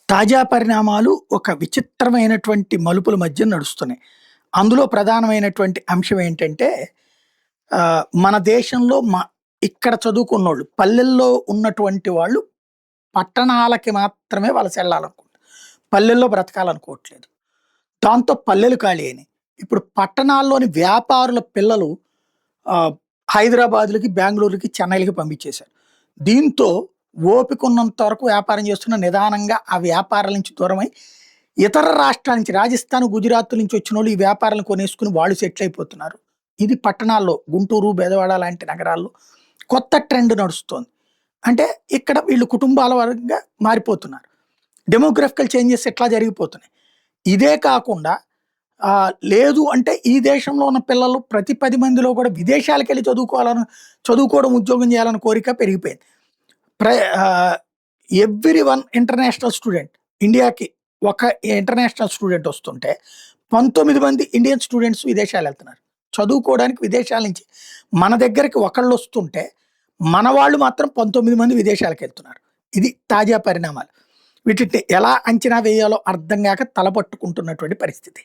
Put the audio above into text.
తాజా పరిణామాలు ఒక విచిత్రమైనటువంటి మలుపుల మధ్య నడుస్తున్నాయి. అందులో ప్రధానమైనటువంటి అంశం ఏంటంటే మన దేశంలో ఇక్కడ చదువుకున్నోళ్ళు, పల్లెల్లో ఉన్నటువంటి వాళ్ళు పట్టణాలకి మాత్రమే వలసెళ్ళాలనుకుంటారు. పల్లెల్లో బ్రతకాలనుకోవట్లేదు. దాంతో పల్లెలు ఖాళీ అయినాయి. ఇప్పుడు పట్టణాల్లోని వ్యాపారుల పిల్లలు హైదరాబాద్‌లకి, బెంగుళూరుకి, చెన్నైలకి పంపించేశారు. దీంతో ఓపికున్నంత వరకు వ్యాపారం చేస్తున్న నిదానంగా ఆ వ్యాపారాల నుంచి దూరమై, ఇతర రాష్ట్రాల నుంచి రాజస్థాన్, గుజరాత్ నుంచి వచ్చినోళ్ళు ఈ వ్యాపారాలను కొనేసుకొని వాళ్ళు సెటిల్ అయిపోతున్నారు. ఇది పట్టణాల్లో గుంటూరు, బెజవాడ లాంటి నగరాల్లో కొత్త ట్రెండ్ నడుస్తోంది. అంటే ఇక్కడ వీళ్ళు కుటుంబాల పరంగా మారిపోతున్నారు. డెమోగ్రాఫికల్ చేంజెస్ ఇట్లా జరిగిపోతున్నాయి. ఇదే కాకుండా లేదు అంటే ఈ దేశంలో ఉన్న పిల్లలు ప్రతి 10 మందిలో కూడా విదేశాలకెళ్ళి చదువుకోవడం, ఉద్యోగం చేయాలన్న కోరిక పెరిగిపోయింది. ప్ర ఎవ్రీ వన్ ఇంటర్నేషనల్ స్టూడెంట్ ఇండియాకి ఒక ఇంటర్నేషనల్ స్టూడెంట్ వస్తుంటే 19 మంది ఇండియన్ స్టూడెంట్స్ విదేశాలెళ్తున్నారు. చదువుకోవడానికి విదేశాల నుంచి మన దగ్గరికి ఒకళ్ళొస్తుంటే, మన వాళ్ళు మాత్రం 19 మంది విదేశాలకెళ్తున్నారు. ఇది తాజా పరిణామాలు. వీటిని ఎలా అంచనా వేయాలో అర్థం గాక తలపట్టుకుంటున్నటువంటి పరిస్థితి.